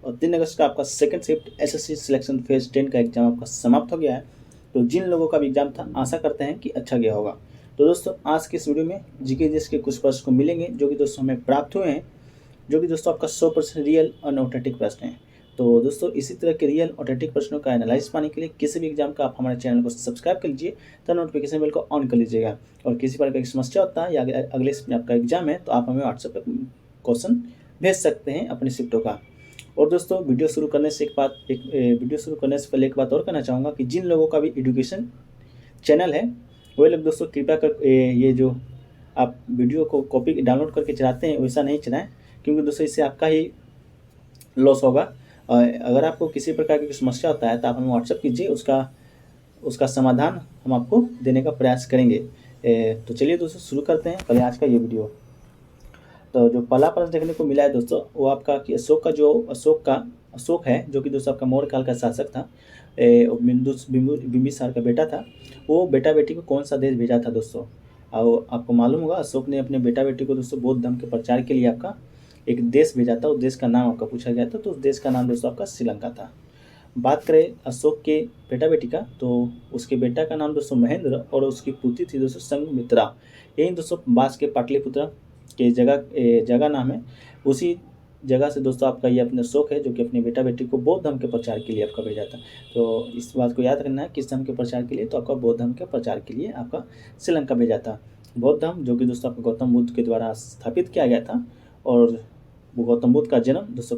और 3 अगस्त का आपका second shift SSC selection phase 10 का एग्जाम आपका समाप्त हो गया है। तो जिन लोगों का भी एग्जाम था आशा करते हैं कि अच्छा गया होगा। तो दोस्तों आज के इस वीडियो में जीके जीएस के कुछ प्रश्न को मिलेंगे जो कि दोस्तों हमें प्राप्त हुए हैं, जो कि दोस्तों आपका 100% रियल और ऑथेंटिक प्रश्न है। तो दोस्तों इसी तरह के रियल ऑथेंटिक प्रश्नों का एनालाइज पाने के लिए किसी भी एग्जाम का आप हमारे चैनल को सब्सक्राइब कर लीजिए, तो नोटिफिकेशन बेल को ऑन कर लीजिएगा। और किसी प्रकार की समस्या होता है या अगले में आपका एग्जाम है तो आप हमें व्हाट्सएप पर क्वेश्चन भेज सकते हैं अपनी शिफ्टों का। और दोस्तों वीडियो शुरू करने से पहले एक बात और कहना चाहूँगा कि जिन लोगों का भी एजुकेशन चैनल है वही लोग दोस्तों कृपया कर ये जो आप वीडियो को कॉपी डाउनलोड करके चलाते हैं वैसा नहीं चलाएं, क्योंकि दोस्तों इससे आपका ही लॉस होगा। अगर आपको किसी प्रकार की समस्या होता है तो आप हमें व्हाट्सएप कीजिए, उसका समाधान हम आपको देने का प्रयास करेंगे। तो चलिए दोस्तों शुरू करते हैं पहले आज का ये वीडियो। तो जो पहला प्रश्न देखने को मिला है दोस्तों वो आपका कि अशोक है जो कि दोस्तों आपका मौर्य काल का शासक था, बिंबिसार का बेटा था। वो बेटा बेटी को कौन सा देश भेजा था दोस्तों? और आपको मालूम होगा अशोक ने अपने बेटा बेटी को दोस्तों बौद्ध धर्म के प्रचार के लिए आपका एक देश भेजा था। उस देश का नाम आपका पूछा गया था, तो उस देश का नाम दोस्तों आपका श्रीलंका था। बात करें अशोक के बेटा बेटी का तो उसके बेटा का नाम दोस्तों महेंद्र और उसकी पुत्री थी दोस्तों संघमित्रा। यही दोस्तों बास के पाटलिपुत्र के जगह नाम है। उसी जगह से दोस्तों आपका ये अपने अशोक है जो कि अपने बेटा बेटी को बौद्ध धर्म के प्रचार के लिए आपका भेजा था। तो इस बात को याद रखना है, किस धर्म के प्रचार के लिए? तो आपका बौद्ध धर्म के प्रचार के लिए आपका श्रीलंका भेजा था। बौद्ध धर्म जो कि दोस्तों आपका गौतम बुद्ध के द्वारा स्थापित किया गया था, और वो गौतम बुद्ध का जन्म दोस्तों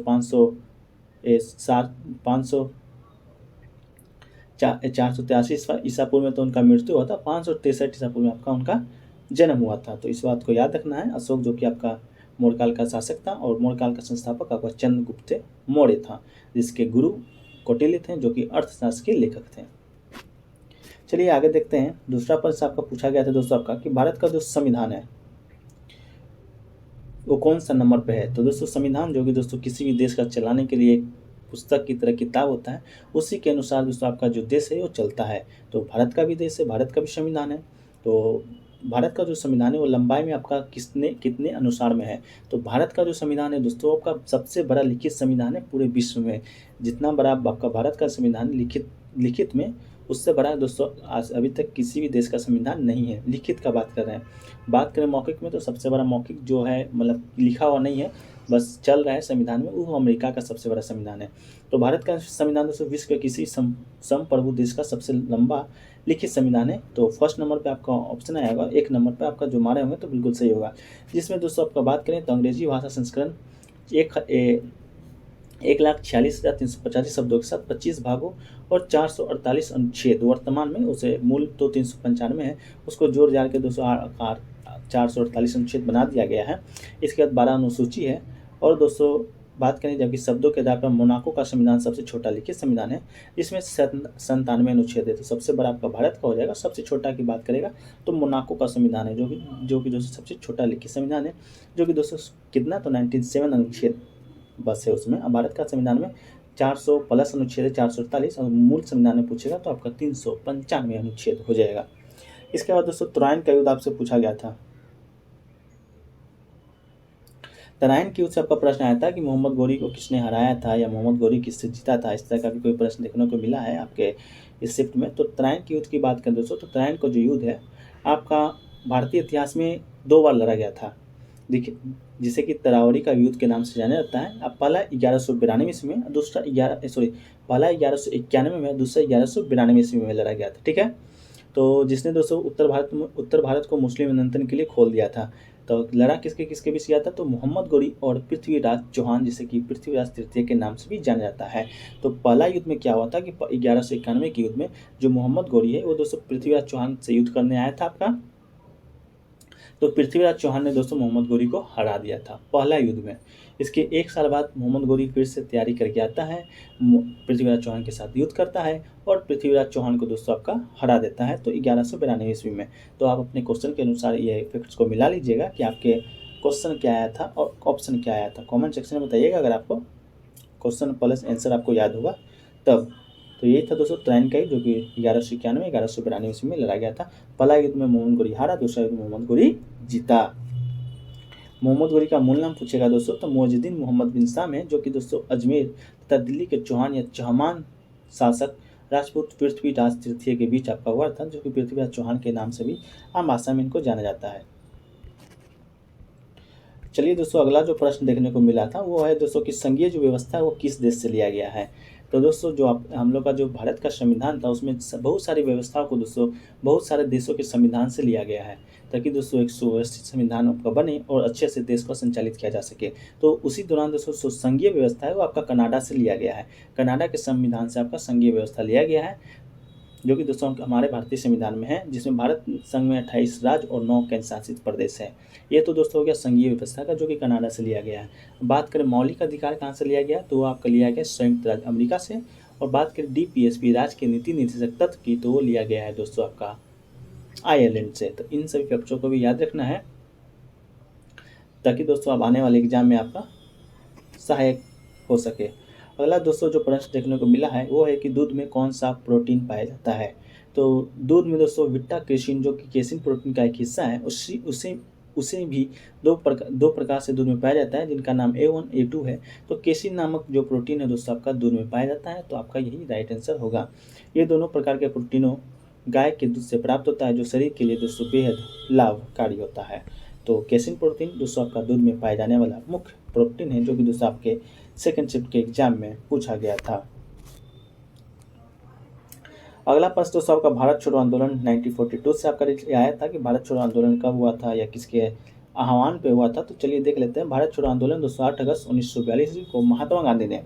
483 ईसा पूर्व में तो उनका मृत्यु हुआ था, 563 ईसा पूर्व में आपका उनका जन्म हुआ था। तो इस बात को याद रखना है। अशोक जो कि आपका मौर्य काल का शासक था और मौर्य काल का संस्थापक आपका चंद्रगुप्त मौर्य था, जिसके गुरु कौटिल्य थे जो कि अर्थशास्त्र के लेखक थे। चलिए आगे देखते हैं। दूसरा प्रश्न आपका पूछा गया था दोस्तों आपका कि भारत का जो संविधान है वो कौन सा नंबर पे है? तो दोस्तों संविधान जो कि दोस्तों किसी भी देश का चलाने के लिए एक पुस्तक की तरह किताब होता है, उसी के अनुसार दोस्तों आपका जो देश है वो चलता है। तो भारत का भी देश है, भारत का भी संविधान है। तो भारत का जो संविधान है वो लंबाई में आपका कितने अनुसार में है? तो भारत का जो संविधान है दोस्तों आपका सबसे बड़ा लिखित संविधान है पूरे विश्व में। जितना बड़ा आपका भारत का संविधान लिखित में, उससे बड़ा दोस्तों आज अभी तक किसी भी देश का संविधान नहीं है। लिखित का बात कर रहे हैं। बात करें मौखिक में तो सबसे बड़ा मौखिक जो है मतलब लिखा हुआ नहीं है, बस चल रहा है संविधान में, वो अमेरिका का सबसे बड़ा संविधान है। तो भारत का संविधान दोस्तों विश्व के किसी संप्रभु देश का सबसे लंबा लिखित संविधान है। तो फर्स्ट नंबर पे आपका ऑप्शन आएगा, एक नंबर पे आपका जो मारे होंगे तो बिल्कुल सही होगा। जिसमें दोस्तों आपका बात करें तो अंग्रेजी भाषा संस्करण 1,46,385 शब्दों के साथ 25 भागों और 448 अनुच्छेद, वर्तमान में उसे मूल तो 395 है, उसको जोड़ जाड़ के 448 अनुच्छेद बना दिया गया है। इसके बाद 12 अनुसूची है। और दोस्तों बात करें जबकि शब्दों के आधार पर मोनाको का संविधान सबसे छोटा लिखित संविधान है, जिसमें 97 अनुच्छेद है। तो सबसे बड़ा आपका भारत का हो जाएगा। सबसे छोटा की बात करेगा तो मोनाको का संविधान है जो कि दोस्तों सबसे छोटा लिखित संविधान है, जो कि दोस्तों कितना तो 97 अनुच्छेद बस है उसमें। अब भारत का संविधान में 400 प्लस अनुच्छेद है 448, और मूल संविधान में पूछेगा तो आपका 395 अनुच्छेद हो जाएगा। इसके बाद दोस्तों तराइन का युद्ध आपसे पूछा गया था। तराइन के युद्ध से आपका प्रश्न आया था कि मोहम्मद गौरी को किसने हराया था या मोहम्मद गौरी किससे जीता था। इस तरह का भी कोई प्रश्न देखने को मिला है आपके इस शिफ्ट में। तो तराइन के युद्ध की बात करें दोस्तों तो तराइन का जो युद्ध है आपका भारतीय इतिहास में 2 बार लड़ा गया था। देखिए जिसे कि तरावरी का युद्ध के नाम से जाना जाता है। अब पहला 1192 ईस्वी में, दूसरा पहला 1191 में, दूसरा 1192 ईस्वी में लड़ा गया था। ठीक है, तो जिसने दोस्तों उत्तर भारत को मुस्लिम नियंत्रण के लिए खोल दिया था। तो लड़ा किसके बीच किया था? तो मोहम्मद गौरी और पृथ्वीराज चौहान, जिसे कि पृथ्वीराज तृतीय के नाम से भी जाना जाता है। तो पहला युद्ध में क्या हुआ था कि 1191 के युद्ध में जो मोहम्मद गौरी है वो दोस्तों पृथ्वीराज चौहान से युद्ध करने आया था आपका। तो पृथ्वीराज चौहान ने दोस्तों मोहम्मद गौरी को हरा दिया था पहला युद्ध में। इसके 1 साल बाद मोहम्मद गौरी फिर से तैयारी करके आता है, पृथ्वीराज चौहान के साथ युद्ध करता है और पृथ्वीराज चौहान को दोस्तों आपका हरा देता है तो 1192 ईस्वी में। तो आप अपने क्वेश्चन के अनुसार ये फैक्ट्स को मिला लीजिएगा कि आपके क्वेश्चन क्या आया था और ऑप्शन क्या आया था। कॉमेंट सेक्शन में बताइएगा अगर आपको क्वेश्चन प्लस आंसर आपको याद होगा तब। तो यही था दोस्तों तराइन का युद्ध जो कि 1191 1192 ईस्वी में लड़ा गया था। पहला युद्ध में मोहम्मद गौरी हारा, दूसरा युद्ध में मोहम्मद गौरी जीता। मोहम्मद गोरी का मूल नाम पूछेगा दोस्तों तो मुइजुद्दीन मोहम्मद बिन शाम है, जो कि दोस्तों अजमेर तथा दिल्ली के चौहान या चहमान शासक राजपूत पृथ्वीराज तृतीय के बीच आपका हुआ था, जो कि पृथ्वीराज चौहान के नाम से भी आम भाषा में इनको जाना जाता है। चलिए दोस्तों, अगला जो प्रश्न देखने को मिला था वो है दोस्तों कि संघीय जो व्यवस्था है वो किस देश से लिया गया है। तो दोस्तों जो हम लोग का जो भारत का संविधान था उसमें बहुत सारी व्यवस्थाओं को दोस्तों बहुत सारे देशों के संविधान से लिया गया है, ताकि दोस्तों एक सुव्यवस्थित संविधान आपका बने और अच्छे से देश को संचालित किया जा सके। तो उसी दौरान दोस्तों जो संघीय व्यवस्था है वो आपका कनाडा से लिया गया है। कनाडा के संविधान से आपका संघीय व्यवस्था लिया गया है, जो कि दोस्तों हमारे भारतीय संविधान में है, जिसमें भारत संघ में 28 राज्य और 9 केंद्र शासित प्रदेश है। ये तो दोस्तों हो गया संघीय व्यवस्था का, जो कि कनाडा से लिया गया है। बात करें मौलिक अधिकार कहाँ से लिया गया, तो वो आपका लिया गया संयुक्त राज्य अमेरिका से। और बात करें DPSP राज्य के नीति निर्देशक तत्व की, तो वो लिया गया है दोस्तों आपका आयरलैंड से। तो इन सभी फैक्टरों को भी याद रखना है, ताकि दोस्तों अब आने वाले एग्जाम में आपका सहायक हो सके। अगला दोस्तों जो प्रश्न देखने को मिला है वो है कि दूध में कौन सा प्रोटीन पाया जाता है। तो दूध में दोस्तों विट्टा केसिन, जो कि केसिन प्रोटीन का एक हिस्सा है, उसे भी दो प्रकार से दूध में पाया जाता है, जिनका नाम A1 A2 है। तो केसिन नामक जो प्रोटीन है दोस्तों आपका दूध में पाया जाता है, तो आपका यही राइट आंसर होगा। ये दोनों प्रकार के प्रोटीनों गाय के दूध से प्राप्त होता है, जो शरीर के लिए दोस्तों बेहद लाभकारी होता है। तो केसिन प्रोटीन दोस्तों आपका दूध में पाए जाने वाला मुख्य प्रोटीन है, जो कि दोस्तों आपके सेकंड शिफ्ट के एग्जाम में पूछा गया था। अगला प्रश्न दोस्तों आपका भारत छोड़ो आंदोलन 1942 से आपका आया था कि भारत छोड़ो आंदोलन कब हुआ था या किसके आह्वान पे हुआ था। तो चलिए देख लेते हैं। भारत छोड़ो आंदोलन दोस्तों 8 अगस्त 1942 को महात्मा गांधी ने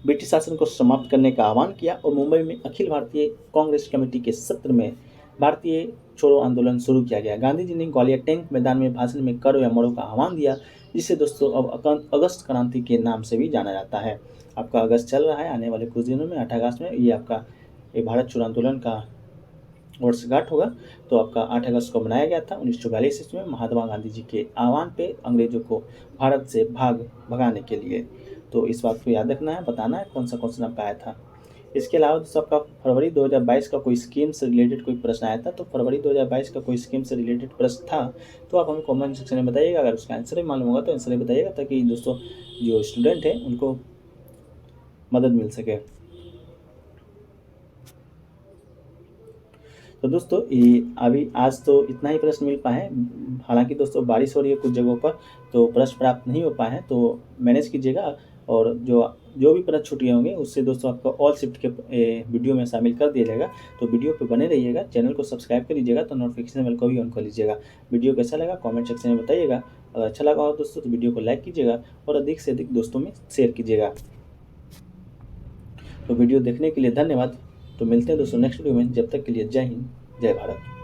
ब्रिटिश शासन को समाप्त करने का आह्वान किया और मुंबई में अखिल भारतीय कांग्रेस कमेटी के सत्र में भारतीय छोड़ो आंदोलन शुरू किया गया। गांधी जी ने ग्वालियर टैंक मैदान में भाषण में करो या मरो का आह्वान दिया, जिसे दोस्तों अब अगस्त क्रांति के नाम से भी जाना जाता है। आपका अगस्त चल रहा है, आने वाले कुछ दिनों में 8 अगस्त में ये आपका भारत छोड़ो आंदोलन का वर्षगांठ होगा। तो आपका 8 अगस्त को मनाया गया था 1942 ईस्वी में महात्मा गांधी जी के आह्वान पे अंग्रेजों को भारत से भगाने के लिए। तो इस बात को याद रखना है, बताना है कौन सा क्वेश्चन आपका आया था। इसके अलावा दोस्तों आपका फरवरी 2022 का कोई स्कीम से रिलेटेड कोई प्रश्न आया था। तो फरवरी 2022 का कोई स्कीम से रिलेटेड प्रश्न था तो आप हमें कमेंट सेक्शन में बताइएगा। अगर उसका आंसर भी मालूम होगा तो आंसर भी बताइएगा, ताकि दोस्तों जो स्टूडेंट हैं उनको मदद मिल सके। तो दोस्तों ये अभी आज तो इतना ही प्रश्न मिल पाए हैं। हालांकि दोस्तों बारिश हो रही है कुछ जगहों पर, तो प्रश्न प्राप्त नहीं हो पाए हैं, तो मैनेज कीजिएगा। और जो भी प्रश्न छूटे होंगे उससे दोस्तों आपको ऑल शिफ्ट के वीडियो में शामिल कर दिया जाएगा। तो वीडियो पे बने रहिएगा, चैनल को सब्सक्राइब कर लीजिएगा, तो नोटिफिकेशन बेल को भी ऑन कर लीजिएगा। वीडियो कैसा लगा कमेंट सेक्शन में बताइएगा। अगर अच्छा लगा हो दोस्तों तो वीडियो को लाइक कीजिएगा और अधिक से अधिक दोस्तों में शेयर कीजिएगा। तो वीडियो देखने के लिए धन्यवाद। तो मिलते हैं दोस्तों नेक्स्ट वीडियो में, जब तक के लिए जय हिंद जय भारत।